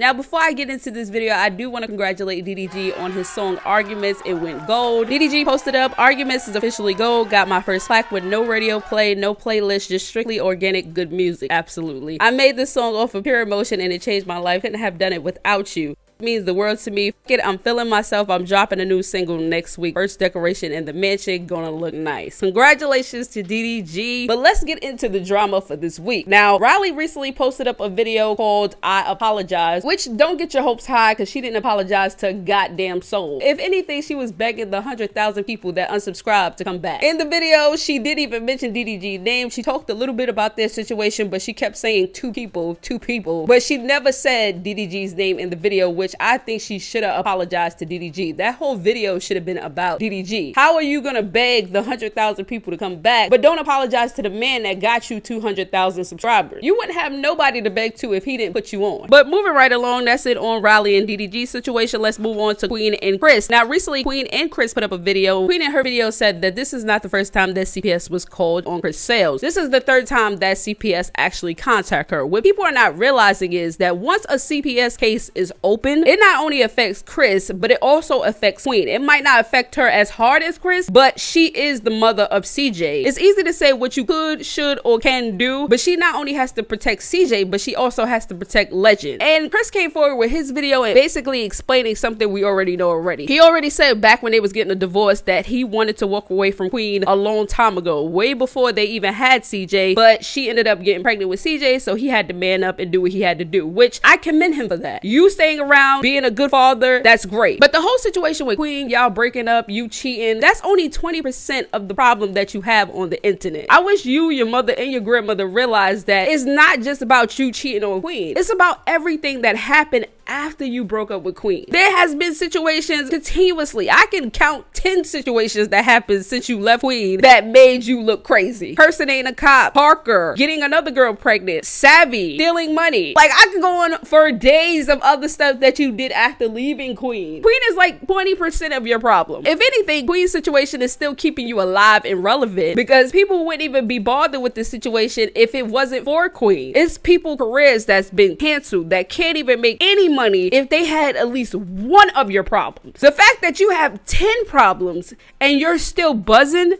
Now, before I get into this video, I do want to congratulate DDG on his song Arguments. It went gold. DDG posted up, Arguments is officially gold. Got my first plaque with no radio play, no playlist, just strictly organic good music. Absolutely. I made this song off of pure emotion and it changed my life. Couldn't have done it without you. Means the world to me. F it, I'm feeling myself. I'm dropping a new single next week. First decoration in the mansion, gonna look nice. Congratulations to DDG. But let's get into the drama for this week. Now, Riley recently posted up a video called I Apologize, which don't get your hopes high because she didn't apologize to a goddamn soul. If anything, she was begging the 100,000 people that unsubscribed to come back. In the video, she didn't even mention DDG's name. She talked a little bit about their situation, but she kept saying two people, but she never said DDG's name in the video, which I think she should have apologized to DDG. That whole video should have been about DDG. How are you gonna beg the 100,000 people to come back, but don't apologize to the man that got you 200,000 subscribers? You wouldn't have nobody to beg to if he didn't put you on. But moving right along, that's it on Riley and DDG situation. Let's move on to Queen and Chris. Now, recently, Queen and Chris put up a video. Queen in her video said that this is not the first time that CPS was called on Chris' sales. This is the third time that CPS actually contacted her. What people are not realizing is that once a CPS case is open, it not only affects Chris, but it also affects Queen. It might not affect her as hard as Chris, but she is the mother of CJ. It's easy to say what you could, should, or can do, but she not only has to protect CJ, but she also has to protect Legend. And Chris came forward with his video and basically explaining something we already know already. He already said back when they was getting a divorce that he wanted to walk away from Queen a long time ago, way before they even had CJ, but she ended up getting pregnant with CJ, so he had to man up and do what he had to do, which I commend him for that. You staying around, being a good father, that's great. But the whole situation with Queen, y'all breaking up, you cheating, that's only 20% of the problem that you have on the internet. I wish you, your mother, and your grandmother realized that it's not just about you cheating on Queen. It's about everything that happened after you broke up with Queen. There has been situations continuously. I can count 10 situations that happened since you left Queen that made you look crazy. Personating a cop, Parker, getting another girl pregnant, Savvy, stealing money. Like, I could go on for days of other stuff that you did after leaving Queen. Queen is like 20% of your problem. If anything, Queen's situation is still keeping you alive and relevant because people wouldn't even be bothered with this situation if it wasn't for Queen. It's people's careers that's been canceled that can't even make any money if they had at least one of your problems. The fact that you have 10 problems and you're still buzzing,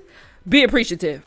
be appreciative.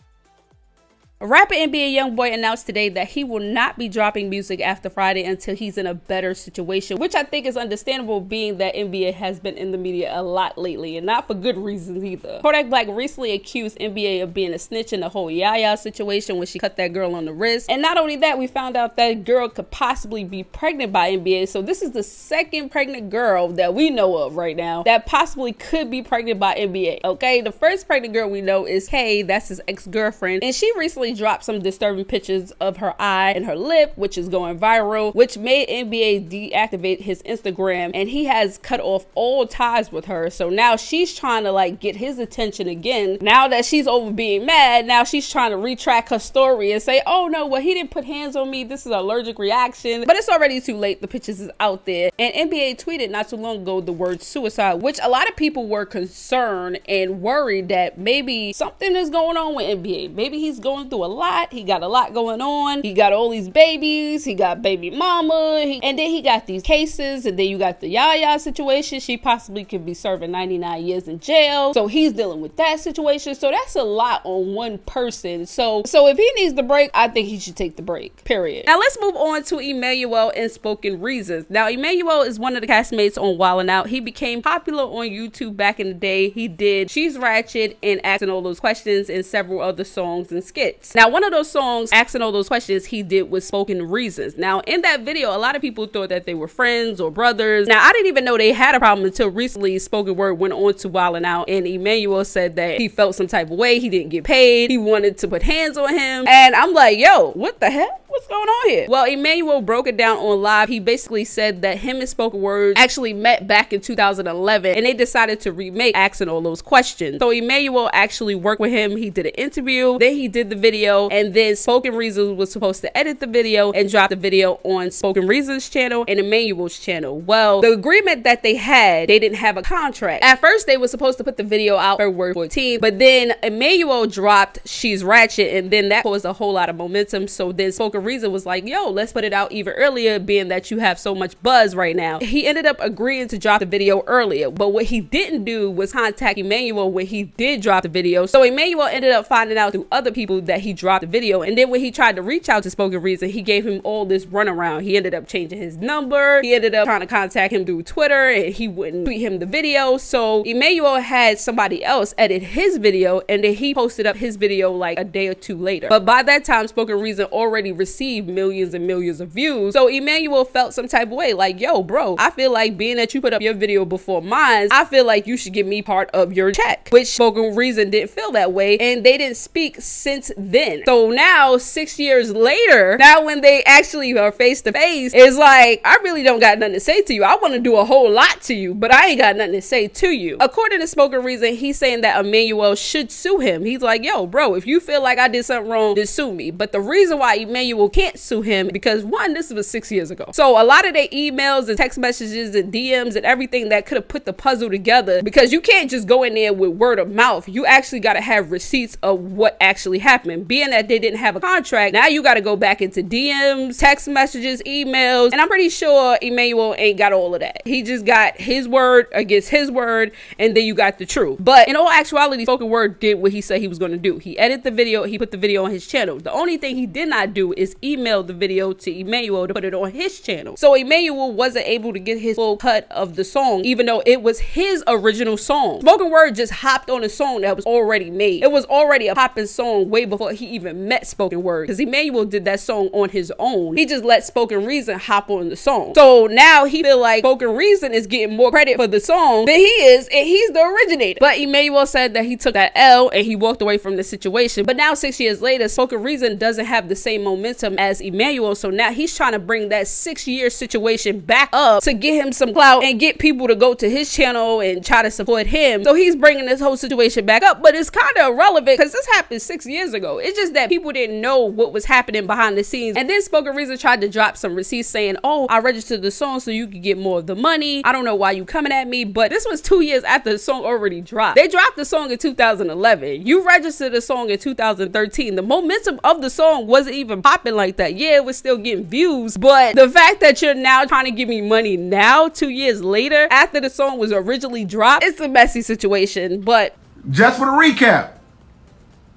Rapper Nbayoungboy announced today that he will not be dropping music after Friday until he's in a better situation, which I think is understandable being that NBA has been in the media a lot lately and not for good reasons either. Kodak Black recently accused NBA of being a snitch in the whole Yaya situation when she cut that girl on the wrist. And not only that, we found out that girl could possibly be pregnant by NBA. So this is the second pregnant girl that we know of right now that possibly could be pregnant by NBA. Okay, the first pregnant girl we know is Kay, that's his ex-girlfriend, and she recently dropped some disturbing pictures of her eye and her lip, which is going viral, which made NBA deactivate his Instagram, and he has cut off all ties with her. So now she's trying to like get his attention again. Now that she's over being mad, now she's trying to retract her story and say, oh no, well, he didn't put hands on me, this is an allergic reaction. But it's already too late. The pictures is out there, and NBA tweeted not too long ago the word suicide, which a lot of people were concerned and worried that maybe something is going on with NBA. Maybe he's going through a lot. He got a lot going on. He got all these babies. He got baby mama. And then he got these cases. And then you got the Yaya situation. She possibly could be serving 99 years in jail. So he's dealing with that situation. So that's a lot on one person. So if he needs the break, I think he should take the break. Period. Now let's move on to Emmanuel and Spoken Reasons. Now Emmanuel is one of the castmates on Wildin' Out. He became popular on YouTube back in the day. He did She's Ratchet and Asking All Those Questions and several other songs and skits. Now one of those songs, Asking All Those Questions, he did with Spoken Reasons. Now in that video, a lot of people thought that they were friends or brothers. Now I didn't even know they had a problem until recently Spoken Word went on to Wildin' Out, and Emmanuel said that he felt some type of way. He didn't get paid. He wanted to put hands on him. And I'm like, yo, what the heck? What's going on here? Well, Emmanuel broke it down on live. He basically said that him and Spoken Word actually met back in 2011 and they decided to remake Asking All Those Questions. So Emmanuel actually worked with him. He did an interview, then he did the video, and then Spoken Reasons was supposed to edit the video and drop the video on Spoken Reasons channel and Emmanuel's channel. Well, the agreement that they had, they didn't have a contract. At first, they were supposed to put the video out February 14th, but then Emmanuel dropped She's Ratchet, and then that caused a whole lot of momentum. So then Spoken Spoken Reason was like, yo, let's put it out even earlier, being that you have so much buzz right now. He ended up agreeing to drop the video earlier, but what he didn't do was contact Emmanuel when he did drop the video. So Emmanuel ended up finding out through other people that he dropped the video, and then when he tried to reach out to Spoken Reason, he gave him all this runaround. He ended up changing his number. He ended up trying to contact him through Twitter, and he wouldn't tweet him the video. So Emmanuel had somebody else edit his video, and then he posted up his video like a day or two later. But by that time, Spoken Reason already received millions and millions of views. So Emmanuel felt some type of way, like, yo, bro, I feel like being that you put up your video before mine, I feel like you should give me part of your check, which Spoken Reason didn't feel that way, and they didn't speak since then. So now 6 years later, now when they actually are face to face, it's like, I really don't got nothing to say to you. I want to do a whole lot to you, but I ain't got nothing to say to you. According to Spoken Reason, he's saying that Emmanuel should sue him. He's like, yo, bro, if you feel like I did something wrong, then sue me. But the reason why Emmanuel can't sue him, because one, this was 6 years ago. So a lot of their emails and text messages and DMs and everything that could have put the puzzle together, because you can't just go in there with word of mouth. You actually got to have receipts of what actually happened. Being that they didn't have a contract, now you got to go back into DMs, text messages, emails, and I'm pretty sure Emmanuel ain't got all of that. He just got his word against his word, and then you got the truth. But in all actuality, Spoken Word did what he said he was going to do. He edited the video, he put the video on his channel. The only thing he did not do is email the video to Emmanuel to put it on his channel. So Emmanuel wasn't able to get his full cut of the song, even though it was his original song. Spoken Word just hopped on a song that was already made. It was already a popping song way before he even met Spoken Word, because Emmanuel did that song on his own. He just let Spoken Reason hop on the song. So now he feel like Spoken Reason is getting more credit for the song than he is, and he's the originator. But Emmanuel said that he took that L and he walked away from the situation. But now 6 years later, Spoken Reason doesn't have the same momentum as Emmanuel, so now he's trying to bring that 6-year situation back up to get him some clout and get people to go to his channel and try to support him. So he's bringing this whole situation back up, but it's kind of irrelevant because this happened 6 years ago. It's just that people didn't know what was happening behind the scenes. And then Spoken Reason tried to drop some receipts saying, oh, I registered the song so you could get more of the money. I don't know why you coming at me, but this was 2 years after the song already dropped. They dropped the song in 2011. You registered the song in 2013. The momentum of the song wasn't even popping like that. Yeah, it was still getting views, but the fact that you're now trying to give me money now, 2 years later, after the song was originally dropped, it's a messy situation. But just for the recap,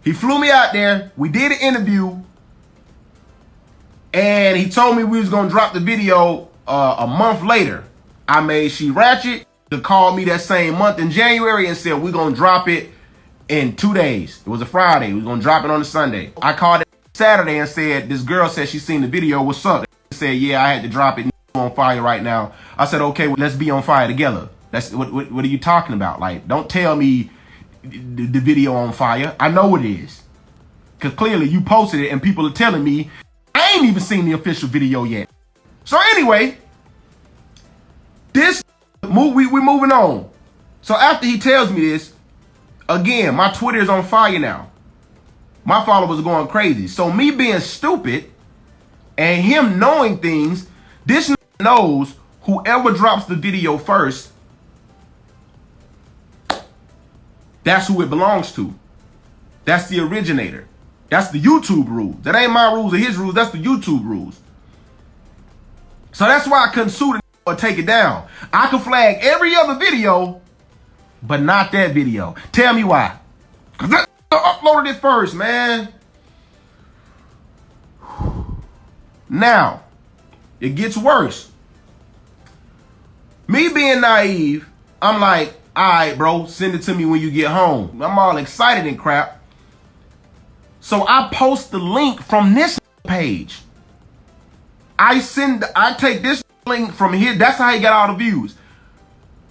he flew me out there. We did an interview, and he told me we was gonna drop the video a month later. I made She Ratchet to call me that same month in January and said we're gonna drop it in 2 days. It was a Friday. We was gonna drop it on a Sunday. I called it Saturday and said, this girl said she seen the video. What's up? They said, yeah, I had to drop it. On fire right now. I said, okay, well, let's be on fire together. That's what are you talking about? Like, don't tell me the video on fire. I know it is, because clearly you posted it and people are telling me I ain't even seen the official video yet. So anyway, we're moving on. So after he tells me this, again, my Twitter is on fire now. My followers are going crazy. So me being stupid and him knowing things, this knows whoever drops the video first, that's who it belongs to. That's the originator. That's the YouTube rules. That ain't my rules or his rules. That's the YouTube rules. So that's why I couldn't sue the or take it down. I could flag every other video, but not that video. Tell me why. Because I uploaded it first, man. Now, it gets worse. Me being naive, I'm like, all right, bro, send it to me when you get home. I'm all excited and crap. So I post the link from this page. I take this link from here. That's how he got all the views.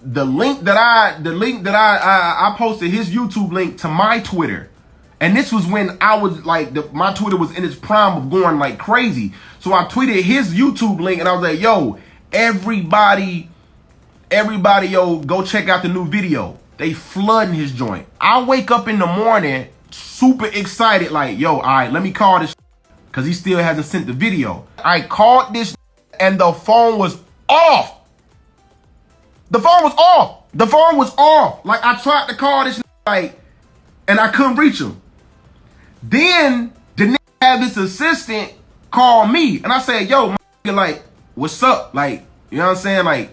The link that I posted his YouTube link to my Twitter. And this was when I was like, my Twitter was in its prime of going like crazy. So I tweeted his YouTube link and I was like, yo, everybody, yo, go check out the new video. They flooding his joint. I wake up in the morning super excited, like, yo, all right, let me call this, because he still hasn't sent the video. I called this and the phone was off. The phone was off. The phone was off. Like, I tried to call this, like, and I couldn't reach him. Then the nigga had this assistant called me. And I said, yo, my nigga, like, what's up? Like, you know what I'm saying? Like,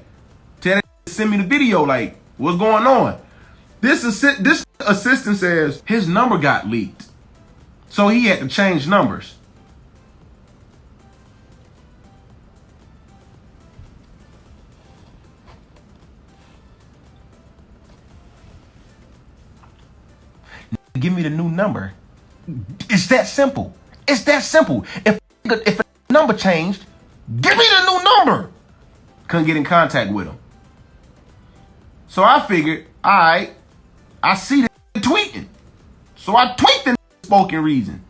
tell that send me the video. Like, what's going on? This assistant says his number got leaked. So he had to change numbers. Give me the new number. It's that simple. It's that simple. If a number changed, give me the new number. Couldn't get in contact with him. So I figured, all right, I see the tweeting. So I tweet the spoken reason.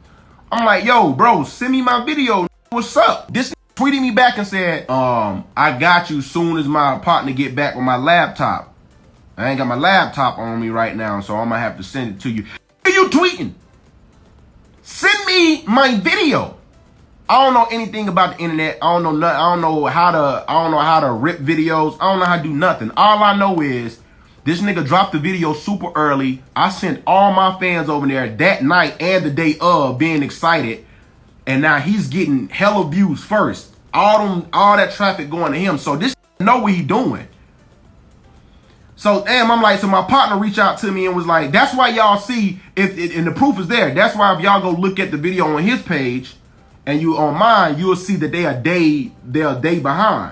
I'm like, yo, bro, send me my video. What's up? This tweeted me back and said, I got you soon as my partner get back with my laptop. I ain't got my laptop on me right now, so I'm gonna have to send it to you. What are you tweeting? Send me my video. I don't know anything about the internet. I don't know nothing. I don't know how to rip videos. I don't know how to do nothing. All I know is this nigga dropped the video super early. I sent all my fans over there that night and the day of being excited. And now he's getting hella views first. All that traffic going to him. So this know what he doing. So damn, I'm like, so my partner reached out to me and was like, that's why y'all see, and the proof is there. That's why if y'all go look at the video on his page and you on mine, you'll see that they're a day behind.